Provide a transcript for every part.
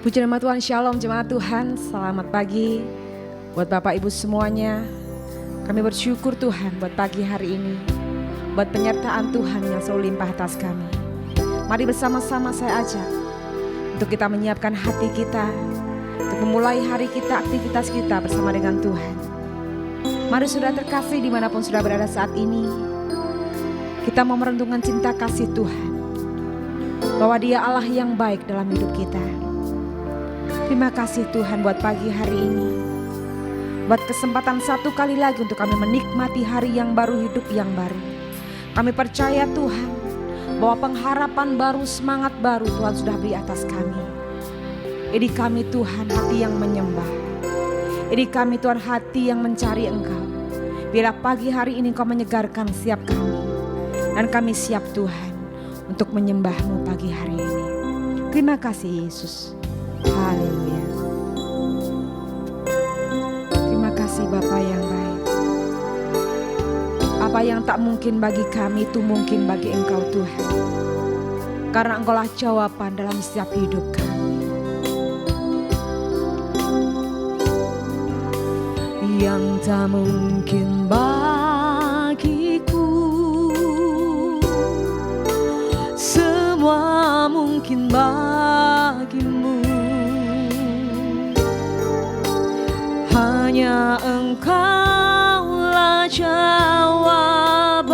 Puji nama Tuhan, Shalom jemaat Tuhan, selamat pagi buat Bapak Ibu semuanya. Kami bersyukur Tuhan buat pagi hari ini, buat penyertaan Tuhan yang selalu limpah atas kami. Mari bersama-sama saya ajak untuk kita menyiapkan hati kita, untuk memulai hari kita, aktivitas kita bersama dengan Tuhan. Mari saudara terkasih dimanapun sudah berada saat ini, kita mau merenungkan cinta kasih Tuhan, bahwa Dia Allah yang baik dalam hidup kita. Terima kasih Tuhan buat pagi hari ini, buat kesempatan satu kali lagi untuk kami menikmati hari yang baru, hidup yang baru. Kami percaya Tuhan bahwa pengharapan baru, semangat baru Tuhan sudah beri atas kami. Ini kami Tuhan hati yang menyembah, ini kami Tuhan hati yang mencari Engkau. Bila pagi hari ini Engkau menyegarkan setiap kami, dan kami siap Tuhan untuk menyembah-Mu pagi hari ini. Terima kasih Yesus. Haleluya. Terima kasih Bapa yang baik. Apa yang tak mungkin bagi kami itu mungkin bagi Engkau Tuhan, karena Engkaulah jawaban dalam setiap hidup kami. Yang tak mungkin bagiku, semua mungkin bagimu. Hanya Engkaulah jawaban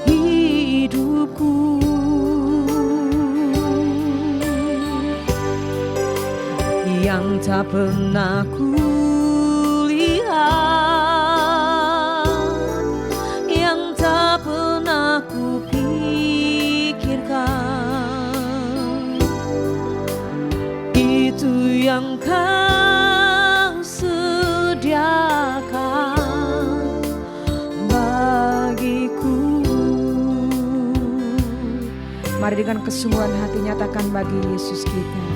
hidupku. Yang tak pernah kulihat, yang tak pernah kupikirkan, itu yang Kau sediakan bagiku. Mari dengan kesungguhan hati nyatakan bagi Yesus kita.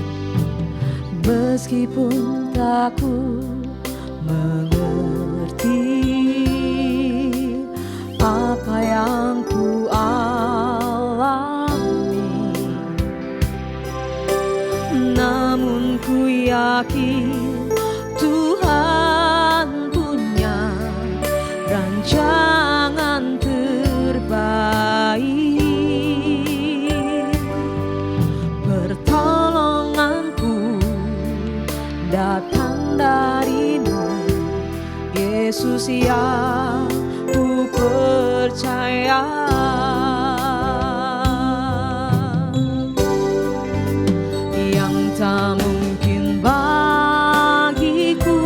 Meskipun tak ku mengerti apa yang ku alami, namun ku yakin Tuhan punya rancangan terbaik. Pertolonganku datang dari-Mu, Yesus yang ku percaya. Yang tak mungkin bagiku,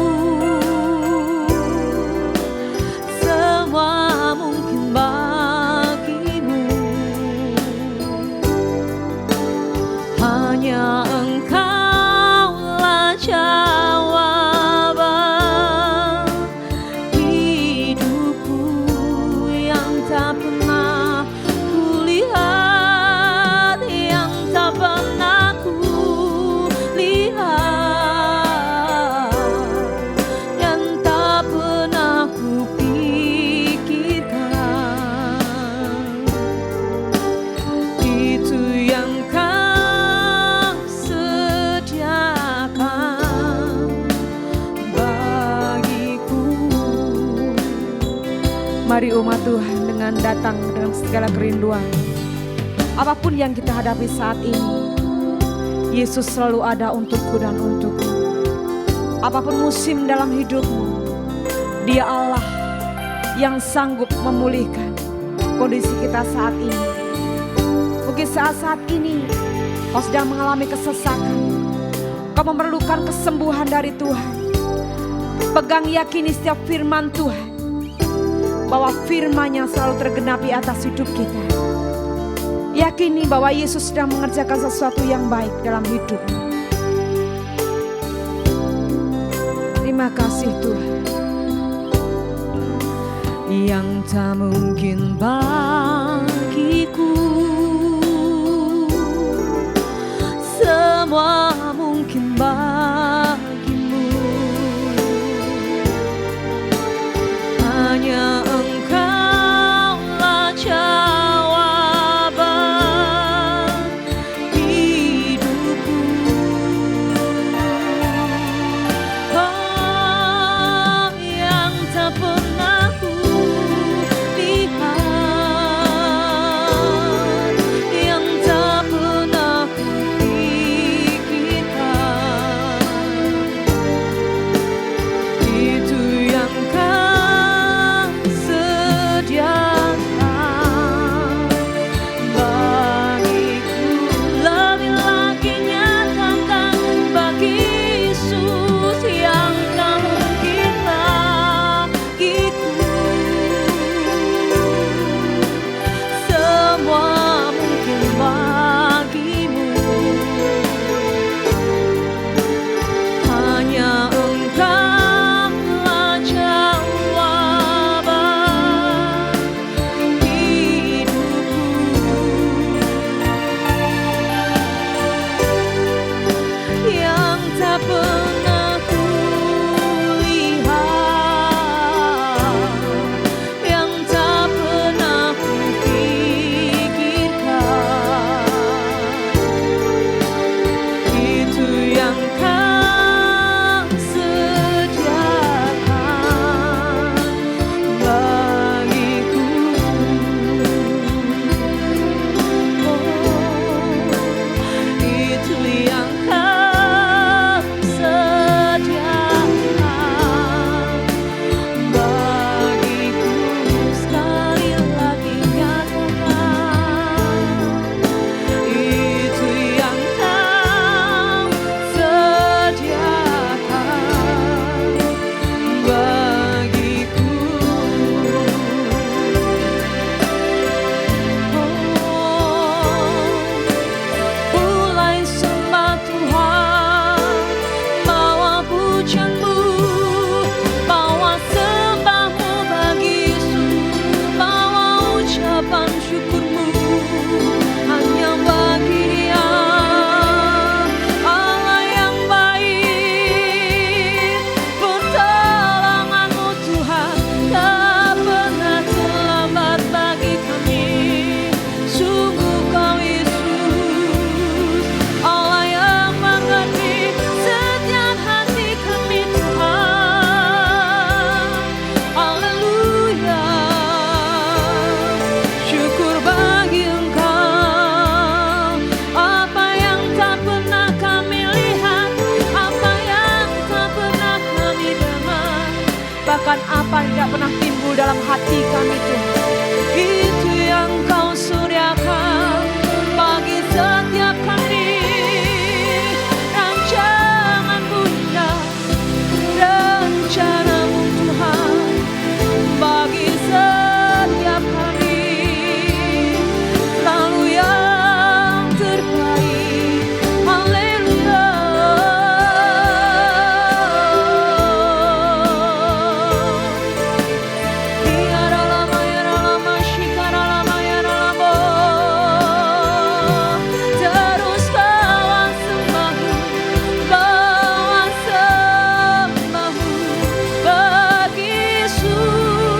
semua mungkin bagimu. Hanya Engkaulah jawaban hidupku. Yang tak pernah kulihat, yang tak pernah kulihat, yang tak pernah kupikirkan, itu yang Kau sediakan bagiku. Mari umat Tuhan dengan datang dengan segala kerinduan, apapun yang kita hadapi saat ini, Yesus selalu ada untukku dan untukmu. Apapun musim dalam hidupmu, Dia Allah yang sanggup memulihkan kondisi kita saat ini. Mungkin saat-saat ini kau sedang mengalami kesesakan, kau memerlukan kesembuhan dari Tuhan. Pegang yakini setiap firman Tuhan, bahwa firman-Nya selalu tergenapi atas hidup kita. Yakini bahwa Yesus sedang mengerjakan sesuatu yang baik dalam hidupmu. Terima kasih Tuhan. Yang tak mungkin bagiku, semua mungkin bagimu. Hanya Engkaulah jawaban hidupku. apa yang tidak pernah timbul dalam hati kami Tuhan. Itu yang Kau sediakan bagi setiap kami. Rancangan Bunda, rencana-Mu Tuhan bagi setiap kami. Lalu yang terbaik, haleluya. Terus bawa sembahmu, bawa sembahmu bagi Yesus,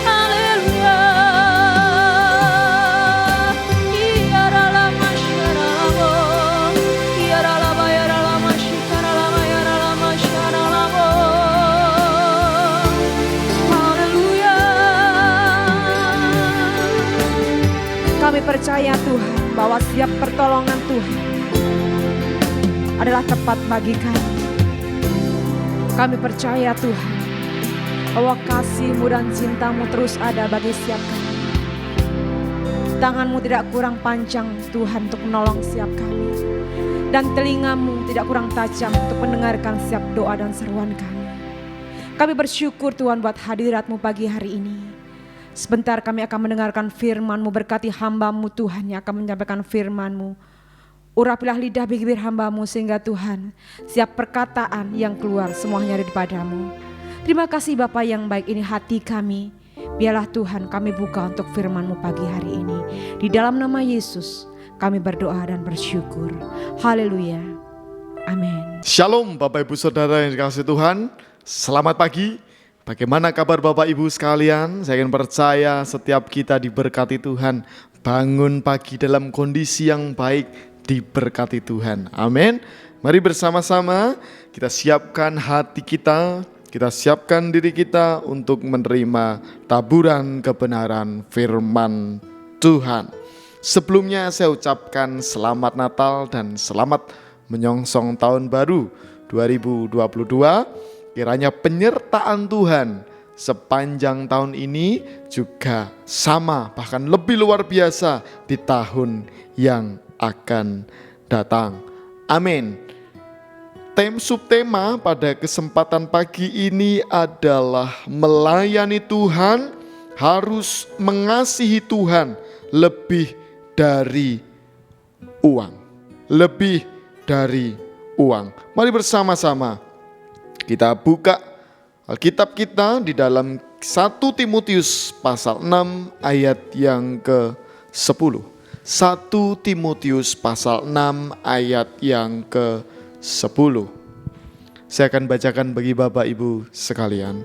haleluya. Haleluya. Kami percaya Tuhan bahwa setiap pertolongan Tuhan adalah tepat bagi kami. Kami percaya Tuhan bahwa kasih-Mu dan cinta-Mu terus ada bagi setiap kami. Tangan-Mu tidak kurang panjang Tuhan untuk menolong setiap kami. Dan telinga-Mu tidak kurang tajam untuk mendengarkan setiap doa dan seruan kami. Kami bersyukur Tuhan buat hadirat-Mu pagi hari ini. Sebentar kami akan mendengarkan firman-Mu, berkati hamba-Mu Tuhan yang akan menyampaikan firman-Mu. Urapilah lidah bibir hamba-Mu sehingga Tuhan setiap perkataan yang keluar semuanya daripada-Mu. Terima kasih Bapa yang baik, ini hati kami. Biarlah Tuhan kami buka untuk firman-Mu pagi hari ini. Di dalam nama Yesus kami berdoa dan bersyukur. Haleluya. Amin. Shalom Bapak Ibu Saudara yang dikasihi Tuhan. Selamat pagi. Bagaimana kabar Bapak Ibu sekalian? Saya ingin percaya setiap kita diberkati Tuhan. Bangun pagi dalam kondisi yang baik, diberkati Tuhan. Amin. Mari bersama-sama kita siapkan hati kita, kita siapkan diri kita untuk menerima taburan kebenaran firman Tuhan. Sebelumnya saya ucapkan selamat Natal dan selamat menyongsong tahun baru 2022. Kiranya penyertaan Tuhan sepanjang tahun ini juga sama, bahkan lebih luar biasa di tahun yang akan datang. Amin. Subtema pada kesempatan pagi ini adalah melayani Tuhan, harus mengasihi Tuhan lebih dari uang. Lebih dari uang. Mari bersama-sama kita buka Alkitab kita di dalam 1 Timotius pasal 6 ayat yang ke-10. 1 Timotius pasal 6 ayat yang ke-10. Saya akan bacakan bagi Bapak Ibu sekalian.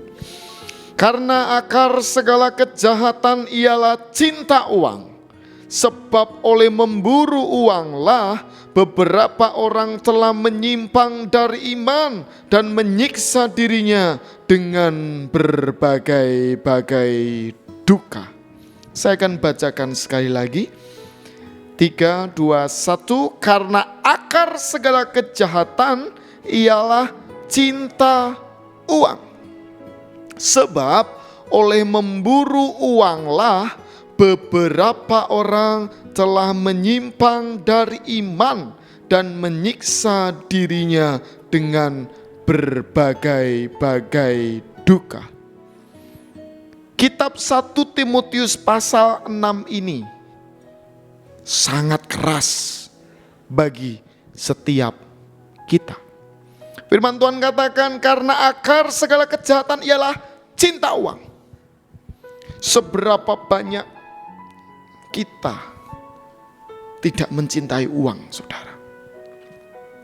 Karena akar segala kejahatan ialah cinta uang. Sebab oleh memburu uanglah beberapa orang telah menyimpang dari iman dan menyiksa dirinya dengan berbagai-bagai duka. Saya akan bacakan sekali lagi. 3, 2, 1. Karena akar segala kejahatan ialah cinta uang. Sebab oleh memburu uanglah beberapa orang telah menyimpang dari iman dan menyiksa dirinya dengan berbagai-bagai duka. Kitab 1 Timotius pasal 6 ini sangat keras bagi setiap kita. Firman Tuhan katakan karena akar segala kejahatan ialah cinta uang. Seberapa banyak kita tidak mencintai uang, saudara?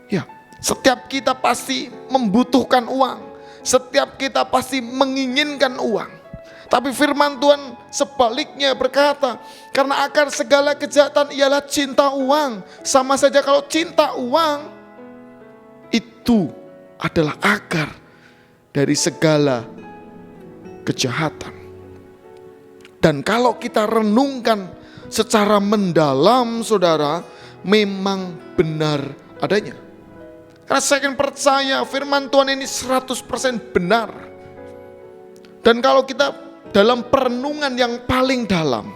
Ya, setiap kita pasti membutuhkan uang. Setiap kita pasti menginginkan uang. Tapi firman Tuhan sebaliknya berkata, karena akar segala kejahatan ialah cinta uang. Sama saja kalau cinta uang itu adalah akar dari segala kejahatan. Dan kalau kita renungkan secara mendalam, saudara, memang benar adanya. Karena saya akan percaya firman Tuhan ini 100% benar. Dan kalau kita dalam perenungan yang paling dalam,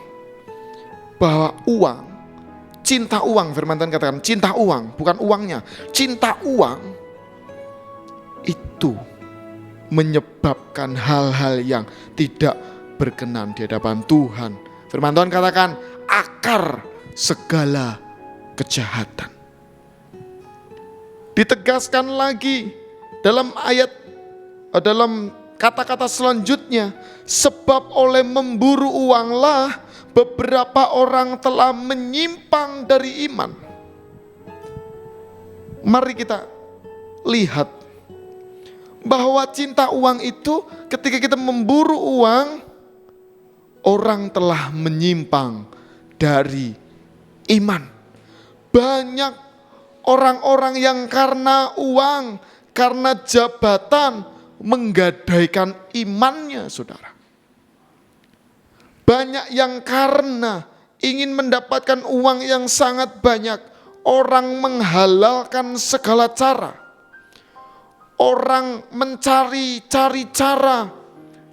bahwa uang, cinta uang, firman Tuhan katakan cinta uang, bukan uangnya, cinta uang itu menyebabkan hal-hal yang tidak berkenan di hadapan Tuhan. Firman Tuhan katakan akar segala kejahatan. Ditegaskan lagi dalam dalam kata-kata selanjutnya, sebab oleh memburu uanglah beberapa orang telah menyimpang dari iman. Mari kita lihat bahwa cinta uang itu ketika kita memburu uang, orang telah menyimpang dari iman. Banyak orang-orang yang karena uang, karena jabatan menggadaikan imannya, saudara. Banyak yang karena ingin mendapatkan uang yang sangat banyak, orang menghalalkan segala cara. Orang mencari cara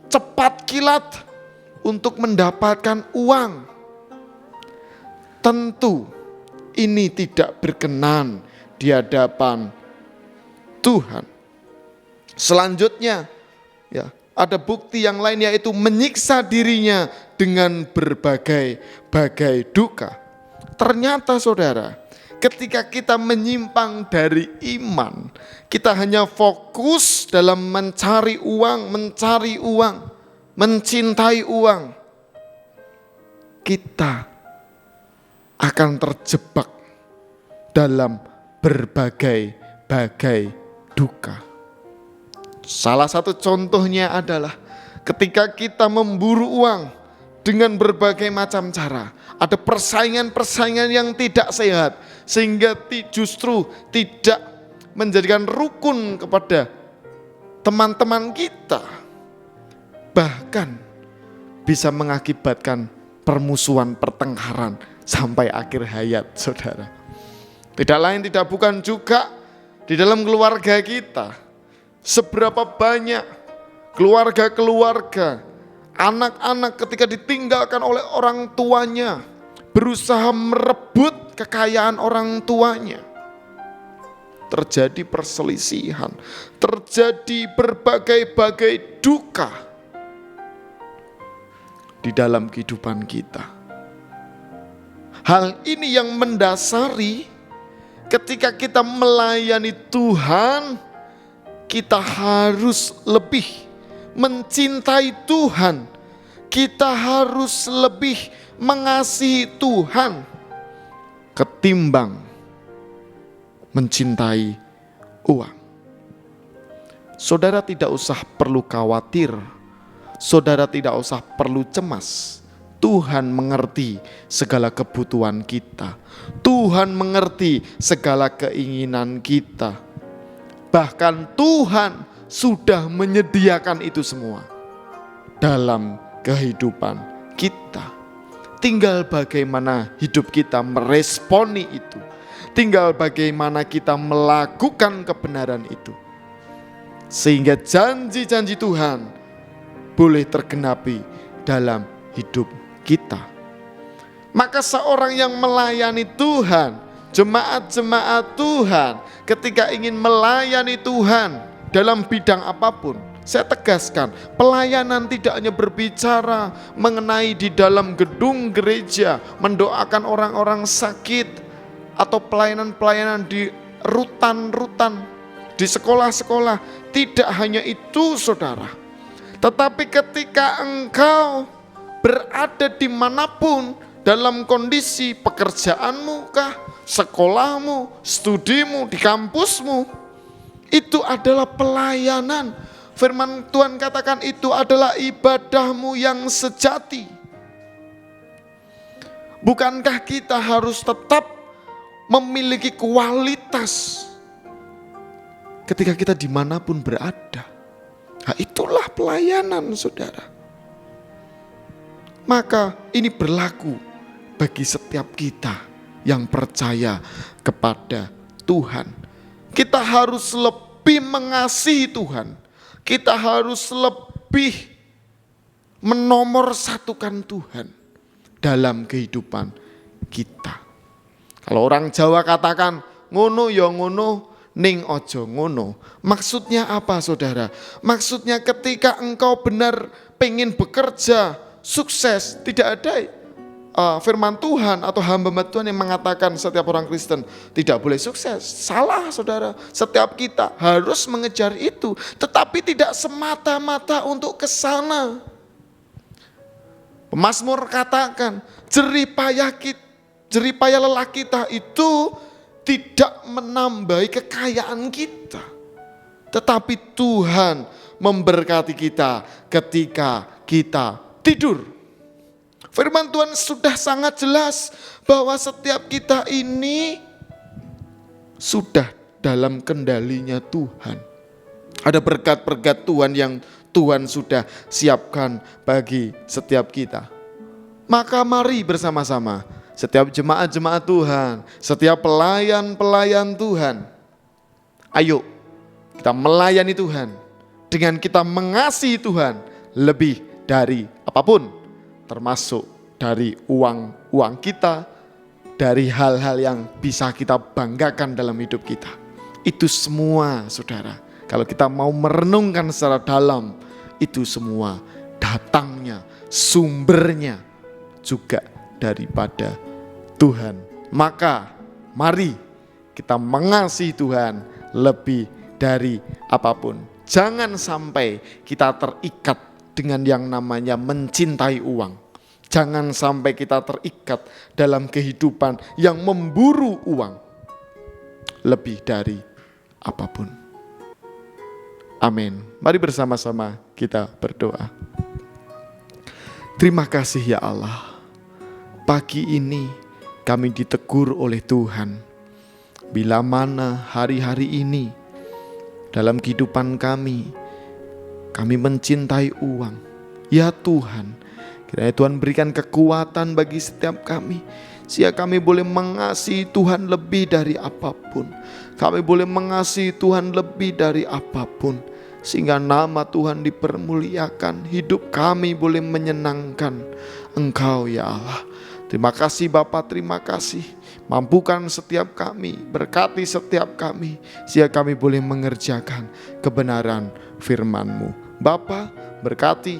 cepat kilat untuk mendapatkan uang. Tentu ini tidak berkenan di hadapan Tuhan. Selanjutnya, ya, ada bukti yang lain, yaitu menyiksa dirinya dengan berbagai duka. Ternyata saudara, ketika kita menyimpang dari iman, kita hanya fokus dalam mencari uang, mencintai uang, kita akan terjebak dalam berbagai duka. Salah satu contohnya adalah ketika kita memburu uang dengan berbagai macam cara. Ada persaingan-persaingan yang tidak sehat, sehingga justru tidak menjadikan rukun kepada teman-teman kita. Bahkan bisa mengakibatkan permusuhan, pertengkaran sampai akhir hayat, saudara. Tidak lain tidak bukan juga di dalam keluarga kita. Seberapa banyak keluarga-keluarga, anak-anak ketika ditinggalkan oleh orang tuanya, berusaha merebut kekayaan orang tuanya. Terjadi perselisihan, terjadi berbagai duka di dalam kehidupan kita. Hal ini yang mendasari ketika kita melayani Tuhan, kita harus lebih mencintai Tuhan. Kita harus lebih mengasihi Tuhan ketimbang mencintai uang. Saudara tidak usah perlu khawatir. Saudara tidak usah perlu cemas. Tuhan mengerti segala kebutuhan kita. Tuhan mengerti segala keinginan kita. Bahkan Tuhan sudah menyediakan itu semua dalam kehidupan kita. Tinggal bagaimana hidup kita meresponi itu. Tinggal bagaimana kita melakukan kebenaran itu. Sehingga janji-janji Tuhan boleh tergenapi dalam hidup kita. Maka seorang yang melayani Tuhan, jemaat-jemaat Tuhan, ketika ingin melayani Tuhan dalam bidang apapun, saya tegaskan, pelayanan tidak hanya berbicara mengenai di dalam gedung gereja, mendoakan orang-orang sakit, atau pelayanan-pelayanan di rutan-rutan, di sekolah-sekolah. Tidak hanya itu, saudara. Tetapi ketika engkau berada dimanapun, dalam kondisi pekerjaanmu kah, sekolahmu, studimu, di kampusmu, itu adalah pelayanan. Firman Tuhan katakan itu adalah ibadahmu yang sejati. Bukankah kita harus tetap memiliki kualitas ketika kita dimanapun berada? Nah, itulah pelayanan, saudara. Maka ini berlaku bagi setiap kita yang percaya kepada Tuhan. Kita harus lebih mengasihi Tuhan. Kita harus lebih menomorsatukan Tuhan dalam kehidupan kita. Kalau orang Jawa katakan ngono ya ngono, ning ojo ngono. Maksudnya apa saudara? Maksudnya ketika engkau benar pengen bekerja, sukses, tidak ada firman Tuhan atau hamba Tuhan yang mengatakan setiap orang Kristen tidak boleh sukses. Salah saudara, setiap kita harus mengejar itu. Tetapi tidak semata-mata untuk ke sana. Pemazmur katakan, jeripayah lelah kita itu tidak menambahi kekayaan kita. Tetapi Tuhan memberkati kita ketika kita tidur. Firman Tuhan sudah sangat jelas bahwa setiap kita ini sudah dalam kendalinya Tuhan. Ada berkat-berkat Tuhan yang Tuhan sudah siapkan bagi setiap kita. Maka mari bersama-sama, setiap jemaat-jemaat Tuhan, setiap pelayan-pelayan Tuhan, ayo kita melayani Tuhan dengan kita mengasihi Tuhan lebih dari apapun. Termasuk dari uang kita, dari hal-hal yang bisa kita banggakan dalam hidup kita. Itu semua saudara, kalau kita mau merenungkan secara dalam, itu semua datangnya, sumbernya juga daripada Tuhan. Maka mari kita mengasihi Tuhan lebih dari apapun. Jangan sampai kita terikat dengan yang namanya mencintai uang. Jangan sampai kita terikat dalam kehidupan yang memburu uang lebih dari apapun. Amin. Mari bersama-sama kita berdoa. Terima kasih ya Allah. Pagi ini kami ditegur oleh Tuhan. Bila mana hari-hari ini dalam kehidupan kami mencintai uang. Ya Tuhan, kiranya Tuhan berikan kekuatan bagi setiap kami, sehingga kami boleh mengasihi Tuhan lebih dari apapun. Kami boleh mengasihi Tuhan lebih dari apapun, sehingga nama Tuhan dipermuliakan. Hidup kami boleh menyenangkan Engkau ya Allah. Terima kasih Bapa, terima kasih. Mampukan setiap kami, berkati setiap kami, sehingga kami boleh mengerjakan kebenaran firman-Mu. Bapa, berkati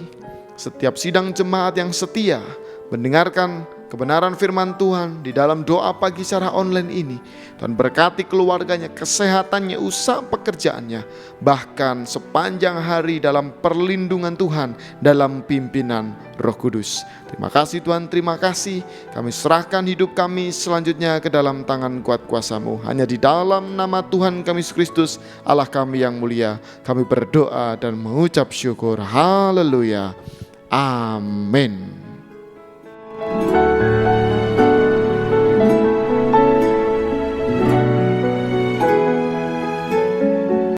setiap sidang jemaat yang setia mendengarkan kebenaran firman Tuhan di dalam doa pagi secara online ini. Dan berkati keluarganya, kesehatannya, usaha pekerjaannya, bahkan sepanjang hari dalam perlindungan Tuhan, dalam pimpinan Roh Kudus. Terima kasih Tuhan, terima kasih. Kami serahkan hidup kami selanjutnya ke dalam tangan kuat kuasa-Mu. Hanya di dalam nama Tuhan kami Yesus Kristus, Allah kami yang mulia, kami berdoa dan mengucap syukur. Haleluya. Amin.